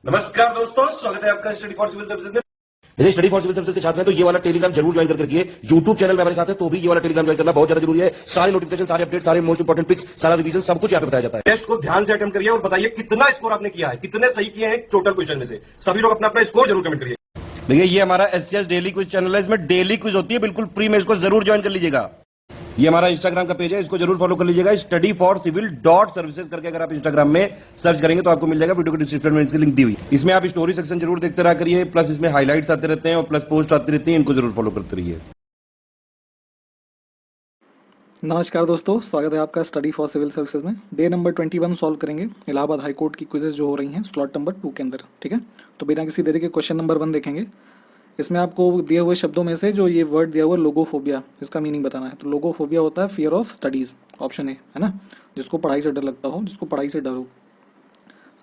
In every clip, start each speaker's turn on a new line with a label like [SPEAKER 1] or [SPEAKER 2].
[SPEAKER 1] नमस्कार दोस्तों, स्वागत है आपका स्टडी फॉर सिविल सर्विसेज में।
[SPEAKER 2] यदि स्टडी फॉर सिविल सर्विसेज के छात्र हैं तो ये वाला टेलीग्राम जरूर ज्वाइन करके रखिए। यूट्यूब चैनल में हमारे साथ है तो भी ये वाला टेलीग्राम ज्वाइन करना बहुत ज्यादा जरूरी है। सारे नोटिफिकेशन, सारे अपडेट, सारे मोस्ट इंपोर्टेंट पिक्स, सारा रिवीजन सब कुछ यहाँ पे बताया जाता है।
[SPEAKER 1] टेस्ट को ध्यान से अटेम्प्ट करिए और बताइए कितना स्कोर आपने किया है, कितने सही किए हैं टोटल क्वेश्चन में से। सभी लोग अपना अपना स्कोर जरूर कमेंट करिए।
[SPEAKER 2] देखिए ये हमारा एससीएस डेली क्विज चैनल है, इसमें डेली क्विज होती है, बिल्कुल फ्री में, इसको जरूर ज्वाइन कर लीजिएगा। ये हमारा इंस्टाग्राम का पेज है, इसको जरूर फॉलो कर लीजिएगा। Study for civil dot services करके अगर आप इंस्टाग्राम में सर्च करेंगे तो आपको मिल जाएगा। वीडियो के डिस्क्रिप्शन में इसकी लिंक दी हुई। इसमें आप स्टोरी सेक्शन जरूर देखते रहा करिए, प्लस इसमें हाईलाइट्स आते रहते हैं और प्लस पोस्ट आती रहती है, इनको जरूर फॉलो करते रहिए।
[SPEAKER 3] नमस्कार दोस्तों, स्वागत है आपका स्टडी फॉर सिविल सर्विसेज में। डे नंबर 21 सॉल्व करेंगे इलाहाबाद हाई कोर्ट की क्विजेज जो हो रही हैं स्लॉट नंबर 2 के अंदर। ठीक है, तो बिना किसी देरी के क्वेश्चन नंबर 1 देखेंगे। इसमें आपको दिए हुए शब्दों में से जो ये वर्ड दिया हुआ है लोगोफोबिया, इसका मीनिंग बताना है। तो लोगोफोबिया होता है fear of studies, option A है ना, जिसको पढ़ाई से डर लगता हो, जिसको पढ़ाई से डर हो।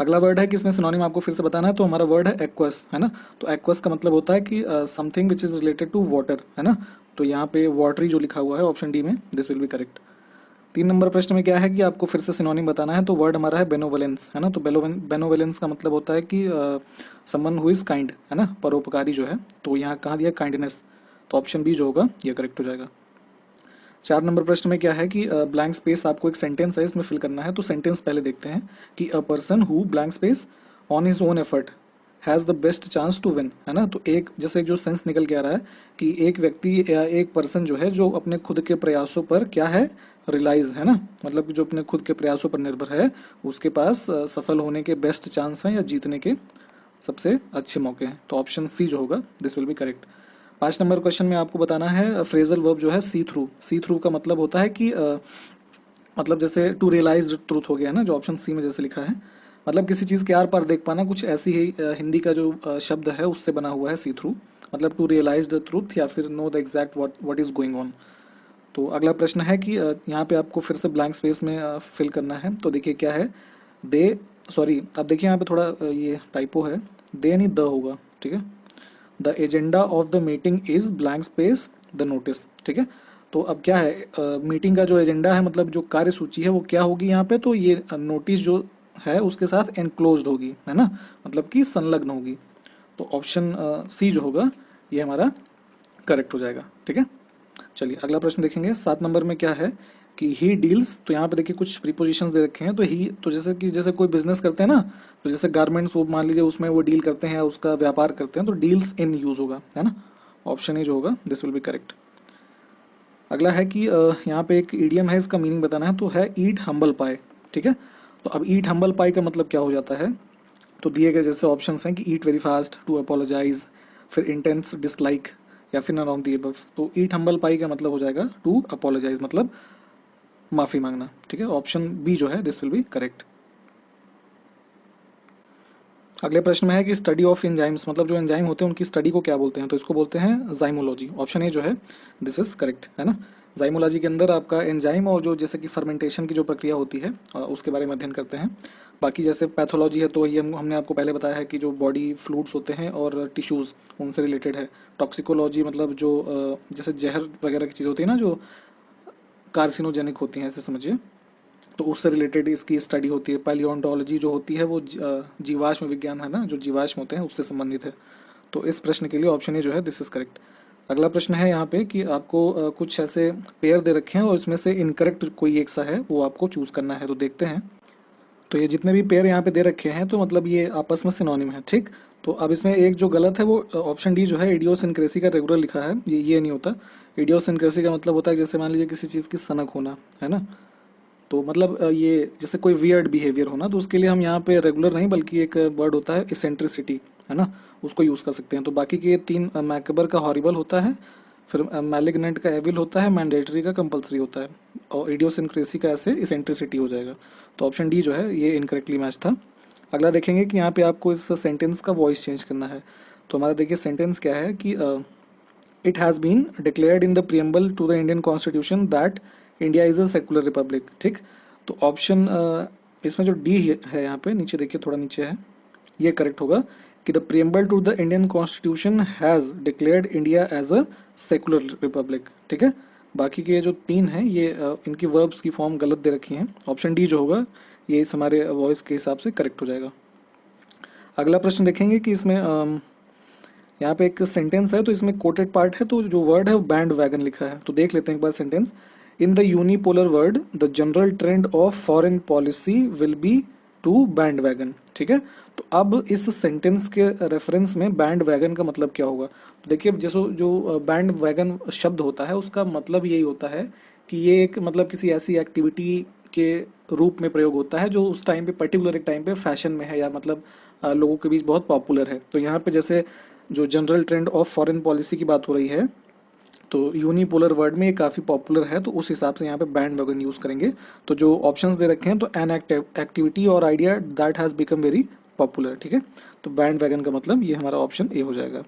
[SPEAKER 3] अगला वर्ड है कि इसमें सिनोनिम आपको फिर से बताना है, तो हमारा वर्ड है एक्वस, है ना। तो एक्वस का मतलब होता है कि something which is related to water, है ना। तो यहाँ पे वाटरी जो लिखा हुआ है ऑप्शन डी में, this will be correct. 3 number प्रश्न में क्या है कि आपको फिर से सिनोनिम बताना है, तो वर्ड हमारा है बेनोवलेंस, है ना। तो बेनोवलेंस का मतलब होता है कि समवन हु इज काइंड, है ना, परोपकारी जो है। तो यहाँ कहाँ दिया काइंडनेस, तो ऑप्शन बी जो होगा ये करेक्ट हो जाएगा। 4 नंबर प्रश्न में क्या है कि ब्लैंक स्पेस आपको एक सेंटेंस है इसमें फिल करना है। तो सेंटेंस पहले देखते हैं कि a person who blank space on his own effort has the best chance to win, है ना। तो एक जैसे जो सेंस निकल के आ रहा है कि एक व्यक्ति या एक पर्सन जो है जो अपने खुद के प्रयासों पर क्या है, रिलाइज, है ना, मतलब जो अपने खुद के प्रयासों पर निर्भर है, उसके पास सफल होने के बेस्ट चांस हैं या जीतने के सबसे अच्छे मौके हैं। तो ऑप्शन सी जो होगा this will be correct. 5 number question में आपको बताना है फ्रेजल वर्ब जो है सी थ्रू। सी थ्रू का मतलब होता है कि मतलब जैसे टू रियलाइज ट्रूथ हो गया है ना, जो ऑप्शन सी में जैसे लिखा है, मतलब किसी चीज़ के आर पार देख पाना, कुछ ऐसी ही हिंदी का जो शब्द है उससे बना हुआ है सी थ्रू, मतलब टू रियलाइज द ट्रूथ या फिर know the exact what is going on. तो अगला प्रश्न है कि यहाँ पे आपको फिर से ब्लैंक स्पेस में फिल करना है। तो देखिए क्या है, दे, सॉरी अब देखिए यहाँ पे थोड़ा ये टाइपो है, दे नहीं द होगा, ठीक है। The agenda of the meeting is blank space the notice, ठीक है। तो अब क्या है, मीटिंग का जो एजेंडा है, मतलब जो कार्य सूची है वो क्या होगी यहाँ पे, तो ये नोटिस जो है उसके साथ एनक्लोज्ड होगी, है ना, मतलब कि संलग्न होगी। तो ऑप्शन सी जो होगा ये हमारा करेक्ट हो जाएगा, ठीक है। चलिए अगला प्रश्न देखेंगे। 7 नंबर में क्या है कि ही डील्स, तो यहाँ पे देखिए कुछ प्रीपोजिशंस दे रखे हैं। तो ही, तो जैसे कि जैसे कोई बिजनेस करते हैं ना, तो जैसे गारमेंट्स वो मान लीजिए उसमें वो डील करते हैं, उसका व्यापार करते हैं, तो डील्स इन यूज होगा, है ना। ऑप्शन ए जो होगा दिस विल बी करेक्ट। अगला है कि यहाँ पे एक इडियम है, इसका मीनिंग बताना है, तो है ईट हम्बल पाई, ठीक है। तो अब ईट हम्बल पाई का मतलब क्या हो जाता है, तो दिए गए जैसे ऑप्शंस हैं कि eat very fast, to apologise, फिर इंटेंस डिसलाइक, या फिर नन ऑफ द अबव। तो ईट हम्बल पाई का मतलब हो जाएगा टू अपोलोजाइज, मतलब माफी मांगना, ठीक है। ऑप्शन बी जो है दिस विल बी करेक्ट। अगले प्रश्न में है कि स्टडी ऑफ एंजाइम्स, मतलब जो एंजाइम होते हैं उनकी स्टडी को क्या बोलते हैं, तो इसको बोलते हैं जाइमोलॉजी। ऑप्शन ए जो है दिस इज करेक्ट, है ना। जाइमोलॉजी के अंदर आपका एंजाइम और जो जैसे कि फर्मेंटेशन की जो प्रक्रिया होती है उसके बारे में अध्ययन करते हैं। बाकी जैसे पैथोलॉजी है तो ये हमने आपको पहले बताया है कि जो बॉडी फ्लूइड्स होते हैं और टिश्यूज़ उनसे रिलेटेड है। टॉक्सिकोलॉजी मतलब जो जैसे जहर वगैरह की चीज़ होती है ना, जो कार्सिनोजेनिक होती हैं, ऐसे समझिए, तो उससे रिलेटेड इसकी स्टडी होती है। पैलियोंटोलॉजी जो होती है वो जीवाश्म विज्ञान है ना, जो जीवाश्म होते हैं उससे संबंधित है। तो इस प्रश्न के लिए ऑप्शन ए जो है दिस इज करेक्ट। अगला प्रश्न है यहाँ पे कि आपको कुछ ऐसे पेयर दे रखे हैं और इसमें से इनकरेक्ट कोई एक सा है वो आपको चूज करना है। तो देखते हैं, तो ये जितने भी पेयर यहाँ पे दे रखे हैं तो मतलब ये आपस में सिनोनिम है, ठीक। तो अब इसमें एक जो गलत है वो ऑप्शन डी जो है इडियोसिंक्रेसी का रेगुलर लिखा है, ये नहीं होता। इडियोसिंक्रेसी का मतलब होता है जैसे मान लीजिए किसी चीज़ की सनक होना, है ना। तो मतलब ये जैसे कोई वियर्ड बिहेवियर होना, तो उसके लिए हम यहाँ पे रेगुलर नहीं बल्कि एक वर्ड होता है इसेंट्रिसिटी, है ना, उसको यूज़ कर सकते हैं। तो बाकी के 3 मैकेबर का हॉरिबल होता है, फिर मैलिग्नेंट का एविल होता है, मैंडेटरी का कंपलसरी होता है, और इडियोसिंक्रेसी का ऐसे इसेंट्रिसिटी हो जाएगा। तो ऑप्शन डी जो है ये इनकरेक्टली मैच था। अगला देखेंगे कि यहाँ पे आपको इस सेंटेंस का वॉइस चेंज करना है। तो हमारा देखिए सेंटेंस क्या है कि it has been declared in the preamble to the Indian constitution that India is a secular republic, ठीक। तो ऑप्शन इसमें जो डी है यहाँ पे नीचे देखिए, थोड़ा नीचे है, ये करेक्ट होगा कि the preamble to the Indian constitution has declared India as a secular republic, ठीक है। बाकी के जो 3 हैं ये इनकी वर्ब्स की फॉर्म गलत दे रखी हैं। ऑप्शन डी जो होगा ये इस हमारे वॉइस के हिसाब से करेक्ट हो जाएगा। अगला प्रश्न देखेंगे कि इसमें यहाँ पे एक सेंटेंस है, तो इसमें कोटेड पार्ट है, तो जो वर्ड है वो बैंड वैगन लिखा है। तो देख लेते हैं एक बार sentence. In the unipolar world the general trend of foreign policy will be to bandwagon. ठीक है, तो अब इस सेंटेंस के रेफरेंस में बैंड वैगन का मतलब क्या होगा। तो देखिए, जैसे जो बैंड वैगन शब्द होता है उसका मतलब यही होता है कि ये एक मतलब किसी ऐसी एक्टिविटी के रूप में प्रयोग होता है जो उस टाइम पे पर्टिकुलर एक टाइम पे फैशन में है, या मतलब लोगों के बीच बहुत पॉपुलर है। तो यहाँ पे जैसे जो general trend of foreign policy की बात हो रही है, तो यूनिपोलर वर्ड में ये काफ़ी पॉपुलर है, तो उस हिसाब से यहाँ पे बैंड वैगन यूज़ करेंगे। तो जो ऑप्शंस दे रखे हैं, तो एन एक्टिविटी और idea that has become very popular. ठीक है, तो बैंड वैगन का मतलब ये हमारा ऑप्शन ए हो जाएगा।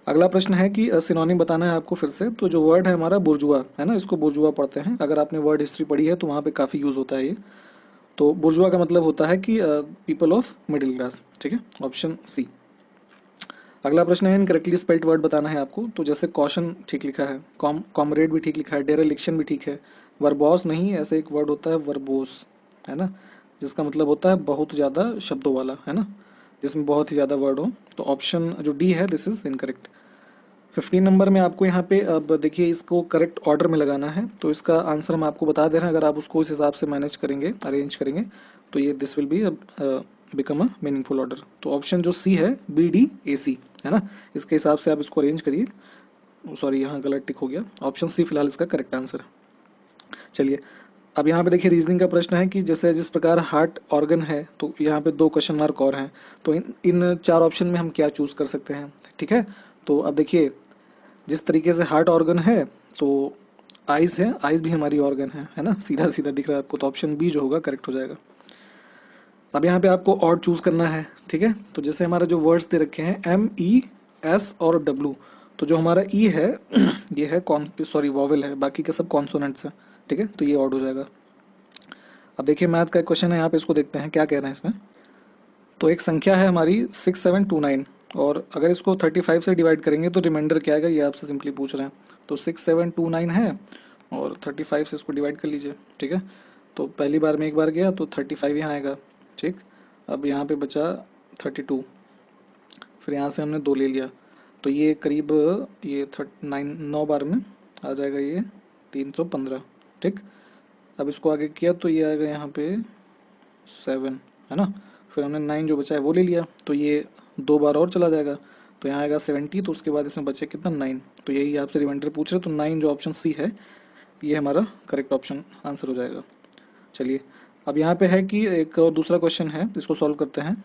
[SPEAKER 3] अगला प्रश्न है कि सिनोनिम बताना है आपको फिर से। तो जो वर्ड है हमारा बुर्जुआ है ना, इसको बुर्जुआ पढ़ते हैं। अगर आपने वर्ड हिस्ट्री पढ़ी है तो वहाँ पे काफ़ी यूज़ होता है ये। तो बुर्जुआ का मतलब होता है कि पीपल ऑफ मिडिल क्लास। ठीक है, ऑप्शन सी। अगला प्रश्न है इनकरेक्टली स्पेल्ड वर्ड बताना है आपको। तो जैसे कॉशन ठीक लिखा है, कॉमरेड भी ठीक लिखा है, डेरेलिक्शन भी ठीक है, वर्बोस नहीं, ऐसे एक वर्ड होता है वर्बोस, है ना, जिसका मतलब होता है बहुत ज़्यादा शब्दों वाला, है ना, जिसमें बहुत ही ज़्यादा वर्ड हो। तो ऑप्शन जो डी है दिस इज इनकरेक्ट। 15 नंबर में आपको यहाँ पे अब देखिए इसको करेक्ट ऑर्डर में लगाना है। तो इसका आंसर हम आपको बता दे रहे हैं, अगर आप उसको इस हिसाब से मैनेज करेंगे, अरेंज करेंगे, तो ये this will be become a meaningful order. तो ऑप्शन जो सी है बी डी ए सी, है ना, इसके हिसाब से आप इसको अरेंज करिए। सॉरी, यहाँ गलत टिक हो गया, ऑप्शन सी फिलहाल इसका करेक्ट आंसर है। चलिए, अब यहाँ पे देखिए रीजनिंग का प्रश्न है कि जैसे जिस प्रकार हार्ट ऑर्गन है, तो यहाँ पे 2 क्वेश्चन मार्क और हैं। तो इन 4 ऑप्शन में हम क्या चूज कर सकते हैं। ठीक है, तो अब देखिए जिस तरीके से हार्ट ऑर्गन है, तो आइज है, आइज भी हमारी ऑर्गन है ना, सीधा सीधा दिख रहा है आपको, तो ऑप्शन बी जो होगा करेक्ट हो जाएगा। अब यहाँ पे आपको ऑड चूज करना है। ठीक है, तो जैसे हमारे जो वर्ड्स दे रखे हैं एम ई एस और डब्ल्यू, तो जो हमारा ई है ये है वॉवेल है, बाकी के सब कॉन्सोनेंट्स हैं। ठीक है, तो ये ऑड हो जाएगा। अब देखिए मैथ का एक क्वेश्चन है यहाँ पे, इसको देखते हैं क्या कह रहे हैं इसमें। तो एक संख्या है हमारी 6729, और अगर इसको 35 से डिवाइड करेंगे तो रिमाइंडर क्या आएगा, ये आपसे सिंपली पूछ रहे हैं। तो 6729 है और 35 से इसको डिवाइड कर लीजिए। ठीक है, तो पहली बार में एक बार गया तो 35 यहाँ आएगा। ठीक, अब यहाँ पे बचा 32, फिर यहाँ से हमने 2 ले लिया, तो ये करीब ये 9 बार में आ जाएगा ये 315। ठीक, अब इसको आगे किया तो ये आएगा यहाँ पे 7, है ना, फिर हमने 9 जो बचा है वो ले लिया, तो ये 2 बार और चला जाएगा, तो यहाँ आएगा 70, तो उसके बाद इसमें बचे कितना 9। तो यही आपसे रिमाइंडर पूछ रहे, तो 9 जो ऑप्शन सी है ये हमारा करेक्ट ऑप्शन आंसर हो जाएगा। चलिए, अब यहाँ पे है कि एक और दूसरा क्वेश्चन है, इसको सॉल्व करते हैं।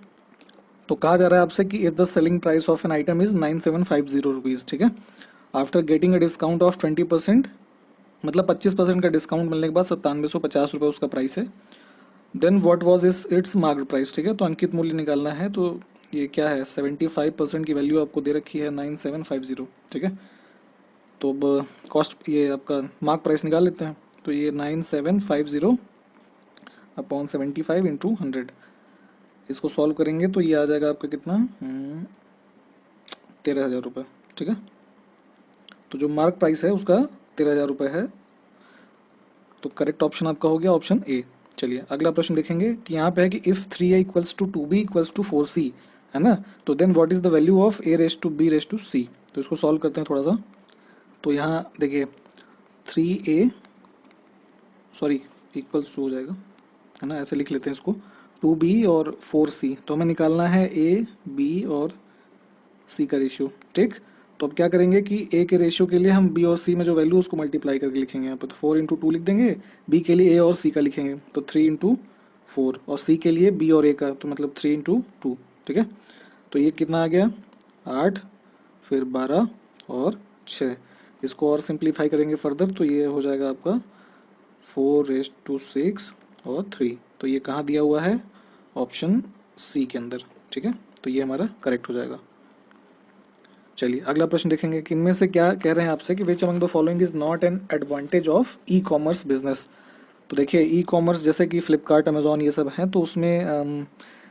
[SPEAKER 3] तो कहा जा रहा है आपसे कि if the selling price of an item is 9750 rupees. ठीक है, after getting a discount of 20%, मतलब 25% का डिस्काउंट मिलने के बाद 9750 रुपये उसका प्राइस है। Then what was its market price. ठीक है, तो अंकित मूल्य निकालना है। तो ये क्या है, 75% की वैल्यू आपको दे रखी है 9750। ठीक है, तो अब कॉस्ट ये आपका मार्क प्राइस निकाल लेते हैं। तो ये 9750 अपॉन 75 इंटू 100, इसको सॉल्व करेंगे तो ये आ जाएगा आपका कितना 13,000 रुपये। ठीक है, तो जो मार्क प्राइस है उसका 13,000 रुपये है, तो करेक्ट ऑप्शन आपका हो गया ऑप्शन ए। चलिए अगला प्रश्न देखेंगे कि यहाँ पे है कि if 3a equals to 2b equals to 4c, है ना, तो then what is the value of a raise to b raise to c। तो इसको सॉल्व करते हैं थोड़ा सा। तो यहाँ देखिए 3a इक्वल्स टू हो जाएगा, है ना, ऐसे लिख लेते हैं इसको, 2b और 4c। तो हमें निकालना है a b और c का रेशियो। ठीक, तो अब क्या करेंगे कि a के रेशियो के लिए हम b और c में जो वैल्यू उसको मल्टीप्लाई करके लिखेंगे यहाँ पे। तो 4 इंटू 2 लिख देंगे, b के लिए a और c का लिखेंगे तो 3 इंटू 4, और c के लिए b और a का, तो मतलब 3 इंटू 2। ठीक है, तो ये कितना आ गया 8, फिर 12 और 6। इसको और सिंप्लीफाई करेंगे फर्दर तो ये हो जाएगा आपका 4 रेस टू 6 और 3। तो ये कहाँ दिया हुआ है, ऑप्शन सी के अंदर। ठीक है, तो ये हमारा करेक्ट हो जाएगा। चलिए अगला प्रश्न देखेंगे कि इनमें से क्या कह रहे हैं आपसे कि which among the following is not an advantage of e commerce business. तो देखिए ई कॉमर्स जैसे कि फ्लिपकार्ट, अमेजोन, ये सब हैं, तो उसमें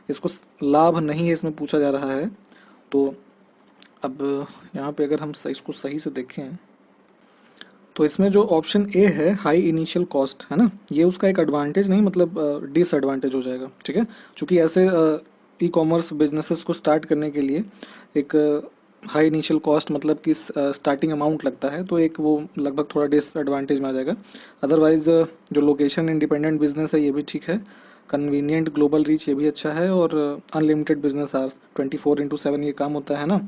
[SPEAKER 3] इसको लाभ नहीं है, इसमें पूछा जा रहा है। तो अब यहाँ पे अगर हम इसको सही से देखें तो इसमें जो ऑप्शन ए है हाई इनिशियल कॉस्ट, है ना, ये उसका एक एडवांटेज नहीं मतलब डिसएडवांटेज हो जाएगा। ठीक है, क्योंकि ऐसे ई कॉमर्स बिजनेसेस को स्टार्ट करने के लिए एक हाई इनिशियल कॉस्ट मतलब कि स्टार्टिंग अमाउंट लगता है, तो एक वो लगभग थोड़ा डिसएडवांटेज में आ जाएगा। अदरवाइज जो लोकेशन इंडिपेंडेंट बिजनेस है ये भी ठीक है, कन्वीनियंट ग्लोबल रीच ये भी अच्छा है, और अनलिमिटेड बिजनेस आवर्स 24/7 ये काम होता है ना,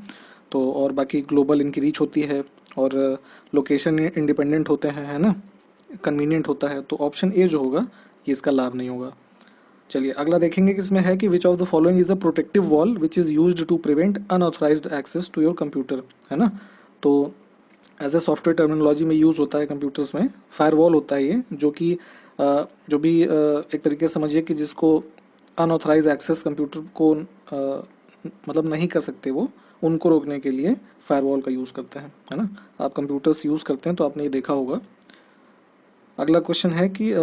[SPEAKER 3] तो और बाकी ग्लोबल इनकी रीच होती है, और लोकेशन इंडिपेंडेंट होते हैं, है ना, कन्वीनियंट होता है। तो ऑप्शन ए जो होगा ये इसका लाभ नहीं होगा। चलिए अगला देखेंगे कि इसमें है कि which of the following is a protective wall which is used to prevent unauthorised access to your computer, है ना। तो एज ए सॉफ्टवेयर टर्मिनोलॉजी में यूज होता है कंप्यूटर्स में, फायरवॉल होता है ये, जो कि जो भी एक तरीके से समझिए कि जिसको अनऑथराइज एक्सेस कंप्यूटर को मतलब नहीं कर सकते वो, उनको रोकने के लिए फायरवॉल का यूज़ करते हैं, है ना। आप कंप्यूटर्स यूज़ करते हैं तो आपने ये देखा होगा। अगला क्वेश्चन है कि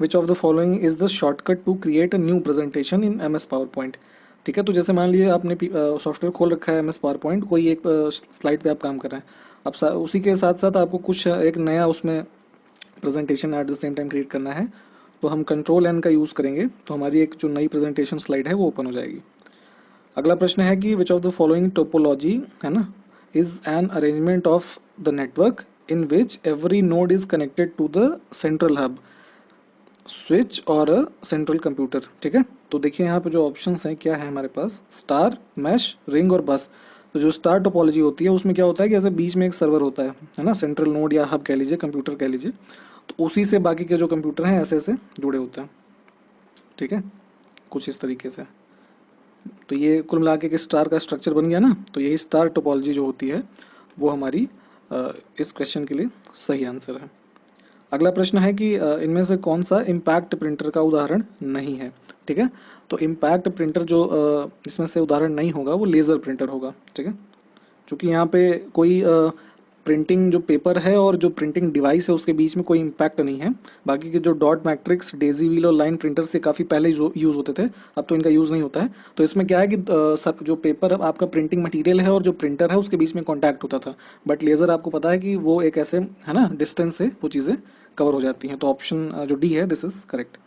[SPEAKER 3] which of the following is the shortcut to create a new presentation in MS power point. ठीक है, तो जैसे मान लीजिए आपने सॉफ्टवेयर खोल रखा है MS पावर पॉइंट, कोई एक स्लाइड पे आप काम कर रहे हैं, अब उसी के साथ साथ आपको कुछ एक नया उसमें presentation at the same time create करना है, तो हम Ctrl+N का यूज़ करेंगे, तो हमारी एक जो नई प्रेजेंटेशन स्लाइड है वो ओपन हो जाएगी। अगला प्रश्न है कि which of the following topology, है ना, is an arrangement of the network in which every node is connected to the central hub, switch और a central computer। ठीक है, तो देखिए यहाँ पे जो ऑप्शंस हैं क्या है हमारे पास, स्टार, मैश, रिंग और बस। तो जो स्टार टोपोलॉजी होती है उसमें क्या होता है कि ऐसे बीच में एक सर्वर होता है ना, सेंट्रल नोड या हब कह लीजिए, कंप्यूटर कह लीजिए, तो उसी से बाकी के जो कंप्यूटर हैं ऐसे ऐसे जुड़े होते हैं। ठीक है, कुछ इस तरीके से। तो ये कुल मिला के स्टार का स्ट्रक्चर बन गया ना, तो यही स्टार टोपोलॉजी जो होती है वो हमारी इस क्वेश्चन के लिए सही आंसर है। अगला प्रश्न है कि इनमें से कौन सा इम्पैक्ट प्रिंटर का उदाहरण नहीं है। ठीक है, तो इम्पैक्ट प्रिंटर जो इसमें से उदाहरण नहीं होगा वो लेज़र प्रिंटर होगा। ठीक है, क्योंकि यहाँ पे कोई प्रिंटिंग जो पेपर है और जो प्रिंटिंग डिवाइस है उसके बीच में कोई इम्पैक्ट नहीं है। बाकी के जो डॉट मैट्रिक्स, डेजी व्हील और लाइन प्रिंटर से काफ़ी पहले यूज़ होते थे, अब तो इनका यूज़ नहीं होता है। तो इसमें क्या है कि जो पेपर आपका प्रिंटिंग मटेरियल है और जो प्रिंटर है उसके बीच में कॉन्टैक्ट होता था, बट लेज़र आपको पता है कि वो एक ऐसे, है ना, डिस्टेंस से वो चीज़ें कवर हो जाती हैं। तो ऑप्शन जो डी है दिस इज करेक्ट।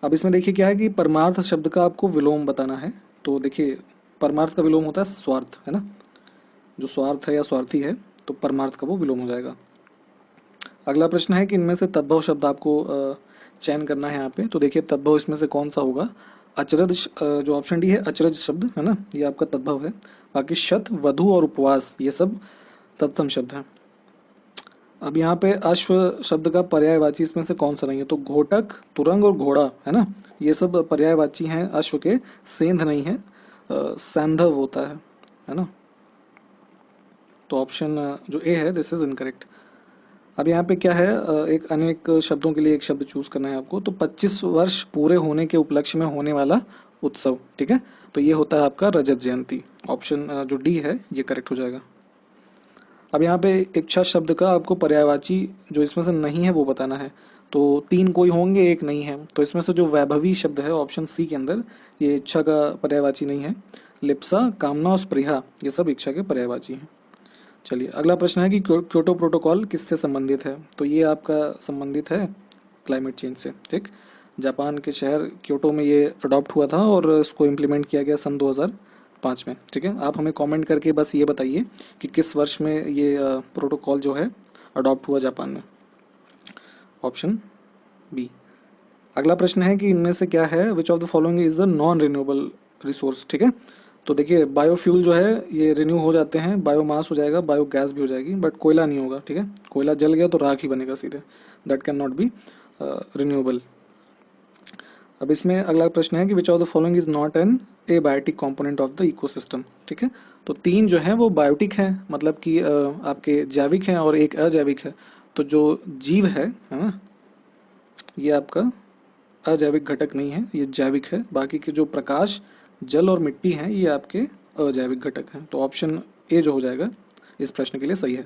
[SPEAKER 3] अब इसमें देखिए क्या है कि परमार्थ शब्द का आपको विलोम बताना है। तो देखिए परमार्थ का विलोम होता है स्वार्थ, है ना, जो स्वार्थ है या स्वार्थी है, तो परमार्थ का वो विलोम हो जाएगा। अगला प्रश्न है कि इनमें से तद्भव शब्द आपको चयन करना है यहाँ पे। तो देखिए तद्भव इसमें से कौन सा होगा, अचरज, जो ऑप्शन डी है अचरज शब्द, है ना, ये आपका तद्भव है। बाकी शत, वधु और उपवास ये सब तत्सम शब्द हैं। अब यहाँ पे अश्व शब्द का पर्यायवाची इसमें से कौन सा नहीं है, तो घोटक, तुरंग और घोड़ा, है ना, ये सब पर्यायवाची हैं अश्व के, सेंध नहीं है, सैंधव होता है ना। तो ऑप्शन जो ए है दिस इज इनकरेक्ट। अब यहाँ पे क्या है, एक अनेक शब्दों के लिए एक शब्द चूज करना है आपको। तो 25 वर्ष पूरे होने के उपलक्ष्य में होने वाला उत्सव। ठीक है, तो ये होता है आपका रजत जयंती। ऑप्शन जो डी है ये करेक्ट हो जाएगा। अब यहाँ पे इच्छा शब्द का आपको पर्यायवाची जो इसमें से नहीं है वो बताना है। तो 3 कोई होंगे, एक नहीं है, तो इसमें से जो वैभवी शब्द है ऑप्शन सी के अंदर, ये इच्छा का पर्यायवाची नहीं है। लिप्सा, कामना और स्पृहा ये सब इच्छा के पर्यायवाची हैं। चलिए अगला प्रश्न है कि क्योटो प्रोटोकॉल किससे संबंधित है। तो ये आपका संबंधित है क्लाइमेट चेंज से। ठीक, जापान के शहर क्योटो में ये अडॉप्ट हुआ था और इसको इम्प्लीमेंट किया गया सन 2005 में। ठीक है, आप हमें कमेंट करके बस ये बताइए कि किस वर्ष में ये प्रोटोकॉल जो है अडॉप्ट हुआ जापान में। Option B. अगला प्रश्न है कि इनमें से क्या है, which of the following is the non renewable resource. ठीक है, तो देखिए बायोफ्यूल जो है ये रिन्यू हो जाते हैं, बायोमास हो जाएगा, बायोगैस भी हो जाएगी, बट कोयला नहीं होगा। ठीक है, कोयला जल गया तो राख ही बनेगा सीधे, that can not be renewable. अब इसमें अगला प्रश्न है कि which of the following is not an abiotic component of the ecosystem. ठीक है, तो 3 जो है वो बायोटिक हैं, मतलब कि आपके जैविक हैं, और एक अजैविक है। तो जो जीव है ना, ये आपका अजैविक घटक नहीं है, ये जैविक है। बाकी के जो प्रकाश, जल और मिट्टी हैं ये आपके अजैविक घटक हैं। तो ऑप्शन ए जो हो जाएगा इस प्रश्न के लिए सही है।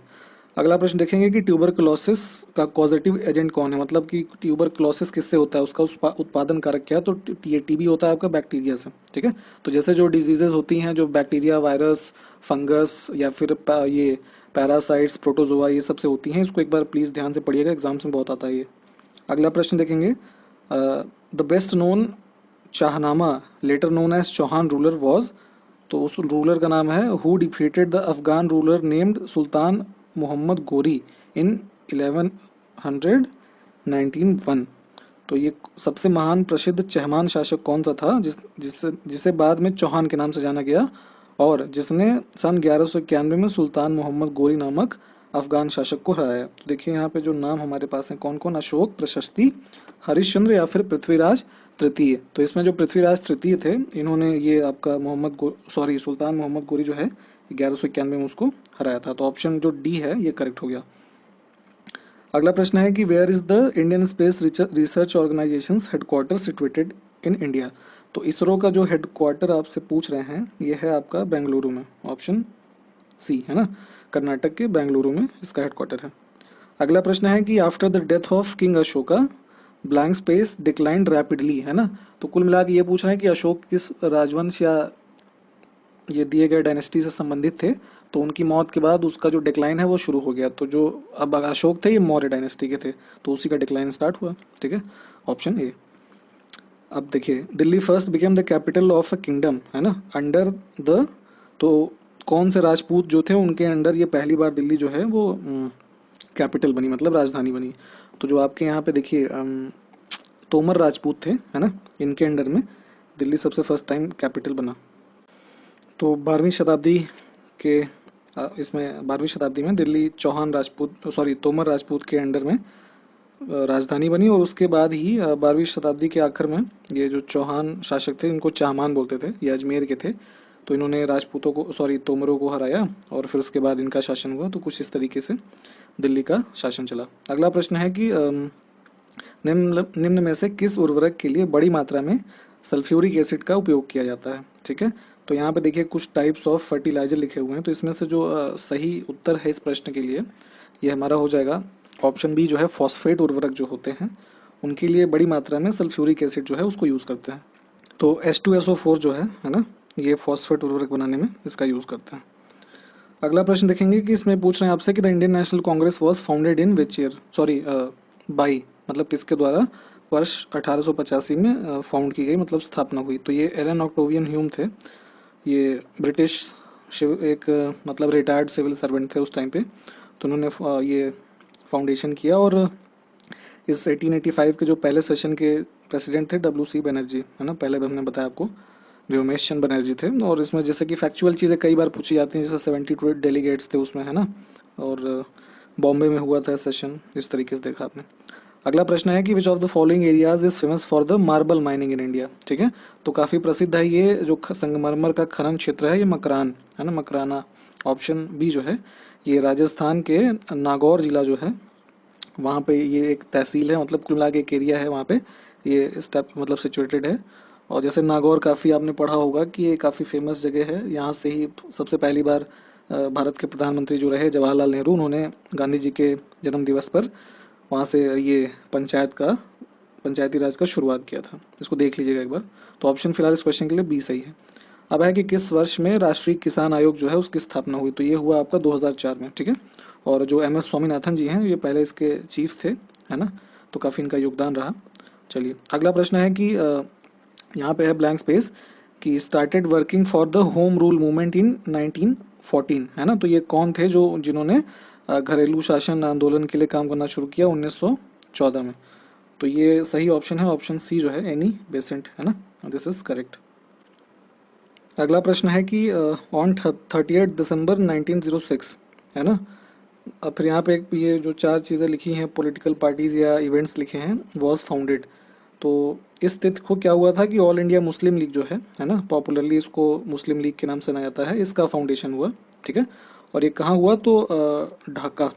[SPEAKER 3] अगला प्रश्न देखेंगे कि ट्यूबरकुलोसिस का कॉजेटिव एजेंट कौन है, मतलब कि ट्यूबरकुलोसिस किससे होता है, उसका उत्पादन कारक क्या है। तो ये टीबी होता है आपका बैक्टीरिया से। ठीक है, तो जैसे जो डिजीजेज होती हैं, जो बैक्टीरिया, वायरस, फंगस या फिर ये पैरासाइट्स, प्रोटोजोआ ये सब से होती हैं, इसको एक बार प्लीज ध्यान से पढ़िएगा, एग्जाम्स में बहुत आता है ये। अगला प्रश्न देखेंगे, the best known Chahamana later known as Chauhan ruler was, तो उस रूलर का नाम है who defeated the Afghan ruler named Sultan Mohammad Ghori in 1191। तो ये सबसे महान प्रसिद्ध चहमान शासक कौन सा था जिसे बाद में चौहान के नाम से जाना गया और जिसने सन 1191 में सुल्तान मोहम्मद गोरी नामक अफगान शासक को हराया। तो देखिए यहाँ पे जो नाम हमारे पास हैं कौन कौन, अशोक, प्रशस्ति, हरिश्चंद्र या फिर पृथ्वीराज तृतीय। तो इसमें जो पृथ्वीराज तृतीय थे इन्होंने ये आपका सुल्तान मोहम्मद गोरी जो है 1191 में उसको हराया था। तो ऑप्शन जो डी है ये करेक्ट हो गया। अगला प्रश्न है कि where is the Indian space research organisation headquarter situated in India. तो इसरो का जो हेडक्वार्टर आपसे पूछ रहे हैं ये है आपका बेंगलुरु में, ऑप्शन सी है ना, कर्नाटक के बेंगलुरु में इसका हेडक्वार्टर है। अगला प्रश्न है कि after the death of king Ashoka blank space declined rapidly, है ना। तो कुल मिला के ये पूछ रहे हैं कि अशोक किस राजवंश या ये दिए गए डायनेस्टी से संबंधित थे, तो उनकी मौत के बाद उसका जो डिक्लाइन है वो शुरू हो गया। तो जो अब अशोक थे ये मौर्य डायनेस्टी के थे, तो उसी का डिक्लाइन स्टार्ट हुआ, ठीक है, ऑप्शन ए। अब देखिए Delhi first became the capital of a kingdom, है ना, अंडर द, तो कौन से राजपूत जो थे उनके अंडर ये पहली बार दिल्ली जो है वो कैपिटल बनी, मतलब राजधानी बनी। तो जो आपके यहाँ पे देखिए तोमर राजपूत थे, है ना, इनके अंडर में दिल्ली सबसे फर्स्ट टाइम कैपिटल बना। तो 12वीं शताब्दी के इसमें 12वीं शताब्दी में दिल्ली तोमर राजपूत के अंडर में राजधानी बनी और उसके बाद ही 12वीं शताब्दी के आखिर में ये जो चौहान शासक थे इनको चाहमान बोलते थे, ये अजमेर के थे, तो इन्होंने तोमरों को हराया और फिर उसके बाद इनका शासन हुआ। तो कुछ इस तरीके से दिल्ली का शासन चला। अगला प्रश्न है कि निम्न में से किस उर्वरक के लिए बड़ी मात्रा में सल्फ्यूरिक एसिड का उपयोग किया जाता है, ठीक है। तो यहाँ पे देखिए कुछ टाइप्स ऑफ फर्टिलाइजर लिखे हुए हैं, तो इसमें से जो सही उत्तर है इस प्रश्न के लिए ये हमारा हो जाएगा ऑप्शन बी, जो है फॉस्फेट उर्वरक जो होते हैं उनके लिए बड़ी मात्रा में सल्फ्यूरिक एसिड जो है उसको यूज़ करते हैं। तो H2SO4 जो है ना, ये फॉस्फेट उर्वरक बनाने में इसका यूज़ करते हैं। अगला प्रश्न देखेंगे कि इसमें पूछ रहे हैं आपसे कि the Indian national Congress was founded in which year, by, मतलब किसके द्वारा वर्ष 1885 में फाउंड की गई, मतलब स्थापना हुई। तो ये एलन ऑक्टेवियन ह्यूम थे, ये ब्रिटिश मतलब रिटायर्ड सिविल सर्वेंट थे उस टाइम पे, तो उन्होंने ये फाउंडेशन किया। और इस 1885 के जो पहले सेशन के प्रेसिडेंट थे WC बनर्जी, है ना, पहले भी हमने बताया आपको व्योमेश चंद्र बनर्जी थे। और इसमें जैसे कि फैक्चुअल चीज़ें कई बार पूछी जाती हैं, जैसे 72 डेलीगेट्स थे उसमें, है ना, और बॉम्बे में हुआ था सेशन, इस तरीके से देखा आपने। अगला प्रश्न है कि which of the following areas is famous for the marble mining in India, ठीक है। तो काफ़ी प्रसिद्ध है ये जो संगमरमर का खनन क्षेत्र है, ये मकरान, है ना, मकराना, ऑप्शन बी जो है ये राजस्थान के नागौर जिला जो है वहाँ पे ये एक तहसील है, मतलब कुल मिला के एक एरिया है वहाँ पे ये मतलब सिचुएटेड है। और जैसे नागौर काफ़ी आपने पढ़ा होगा कि ये काफ़ी फेमस जगह है, यहाँ से ही सबसे पहली बार भारत के प्रधानमंत्री जो रहे जवाहरलाल नेहरू, उन्होंने गांधी जी के जन्म दिवस पर वहाँ से ये पंचायती राज का शुरुआत किया था। इसको देख लीजिएगा एक बार। तो ऑप्शन फिलहाल इस क्वेश्चन के लिए बी सही है। अब है कि किस वर्ष में राष्ट्रीय किसान आयोग जो है उसकी स्थापना हुई, तो ये हुआ आपका 2004 में, ठीक है। और जो MS स्वामीनाथन जी हैं ये पहले इसके चीफ थे, है ना, तो काफ़ी इनका योगदान रहा। चलिए अगला प्रश्न है कि यहाँ पे है ब्लैंक स्पेस कि started working for the home rule movement in 1914, है ना। तो ये कौन थे जिन्होंने घरेलू शासन आंदोलन के लिए काम करना शुरू किया 1914 में। तो ये सही ऑप्शन है, ऑप्शन सी जो है एनी बेसेंट, है ना, दिस इज करेक्ट। अगला प्रश्न है कि ऑन 38 दिसंबर 1906, है ना। अब फिर यहाँ पे ये जो 4 चीज़ें लिखी हैं, पॉलिटिकल पार्टीज़ या इवेंट्स लिखे हैं, वॉज फाउंडेड। तो इस तिथि को क्या हुआ था कि ऑल इंडिया मुस्लिम लीग जो है ना, पॉपुलरली इसको मुस्लिम लीग के नाम से जाना जाता है, इसका फाउंडेशन हुआ, ठीक है। और ये कहाँ हुआ, तो ढाका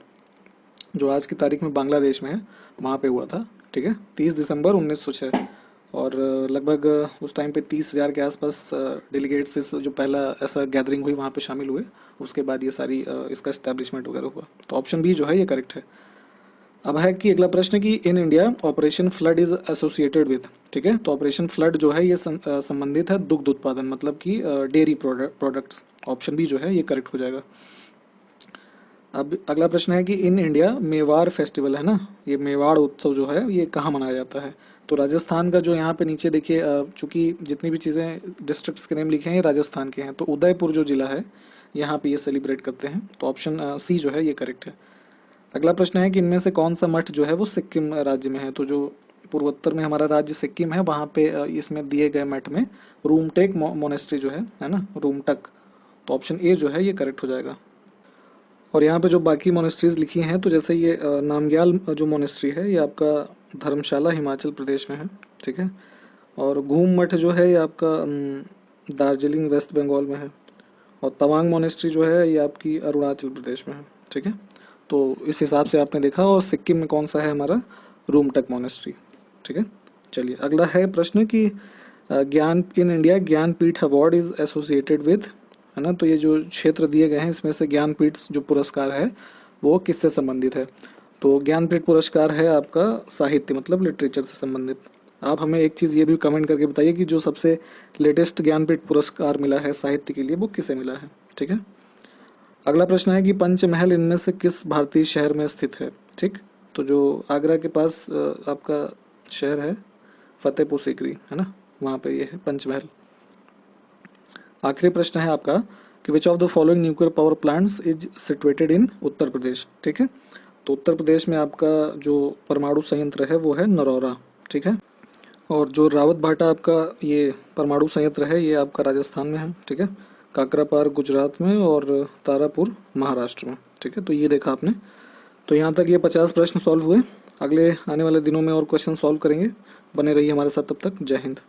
[SPEAKER 3] जो आज की तारीख में बांग्लादेश में है वहाँ पे हुआ था, ठीक है, 30 दिसंबर 1906। और लगभग उस टाइम पे 30,000 के आसपास डेलीगेट्स जो पहला ऐसा गैदरिंग हुई वहाँ पे शामिल हुए। उसके बाद ये सारी इसका इस्टेब्लिशमेंट वगैरह हुआ। तो ऑप्शन बी जो है ये करेक्ट है। अब है कि अगला प्रश्न कि in India operation flood is associated with, ठीक है। तो ऑपरेशन फ्लड जो है ये संबंधित है दुग्ध उत्पादन, मतलब कि डेयरी प्रोडक्ट्स। ऑप्शन बी जो है ये करेक्ट हो जाएगा। अब अगला प्रश्न है कि इन इंडिया मेवाड़ फेस्टिवल है ना, ये मेवाड़ उत्सव जो है ये कहाँ मनाया जाता है? तो राजस्थान का जो यहाँ पे नीचे देखिए, चूंकि जितनी भी चीज़ें डिस्ट्रिक्ट्स के नेम लिखे हैं ये राजस्थान के हैं, तो उदयपुर जो जिला है यहाँ पे ये सेलिब्रेट करते हैं, तो ऑप्शन सी जो है ये करेक्ट है। अगला प्रश्न है कि इनमें से कौन सा मठ जो है वो सिक्किम राज्य में है? तो जो पूर्वोत्तर में हमारा राज्य सिक्किम है वहाँ पे इसमें दिए गए मठ में रूमटेक मोनेस्ट्री जो है ना, रूमटक, तो ऑप्शन ए जो है ये करेक्ट हो जाएगा। और यहाँ पे जो बाकी मोनेस्ट्रीज लिखी हैं, तो जैसे ये नामग्याल जो मोनेस्ट्री है ये आपका धर्मशाला हिमाचल प्रदेश में है, ठीक है। और घूम मठ जो है ये आपका दार्जिलिंग वेस्ट बंगाल में है। और तवांग मोनेस्ट्री जो है ये आपकी अरुणाचल प्रदेश में है, ठीक है। तो इस हिसाब से आपने देखा। और सिक्किम में कौन सा है हमारा? रूमटक मोनेस्ट्री, ठीक है। चलिए अगला है प्रश्न कि ज्ञान in India Jnanpith award is associated with, है ना। तो ये जो क्षेत्र दिए गए हैं इसमें से ज्ञानपीठ जो पुरस्कार है वो किससे संबंधित है? तो ज्ञानपीठ पुरस्कार है आपका साहित्य मतलब लिटरेचर से संबंधित। आप हमें एक चीज़ ये भी कमेंट करके बताइए कि जो सबसे लेटेस्ट ज्ञानपीठ पुरस्कार मिला है साहित्य के लिए वो किसे मिला है, ठीक है। अगला प्रश्न है कि पंचमहल इनमें से किस भारतीय शहर में स्थित है? ठीक, तो जो आगरा के पास आपका शहर है फतेहपुर सीकरी, है ना, वहाँ पे ये है पंचमहल। आखिरी प्रश्न है आपका कि which of the following nuclear power plants is situated in Uttar Pradesh? ठीक है, तो उत्तर प्रदेश में आपका जो परमाणु संयंत्र है वो है नरौरा, ठीक है। और जो रावत भाटा आपका ये परमाणु संयंत्र है ये आपका राजस्थान में है, ठीक है। काकरापार गुजरात में और तारापुर महाराष्ट्र में, ठीक है। तो ये देखा आपने। तो यहाँ तक ये 50 प्रश्न सॉल्व हुए। अगले आने वाले दिनों में और क्वेश्चन सॉल्व करेंगे। बने रहिए हमारे साथ, तब तक जय हिंद।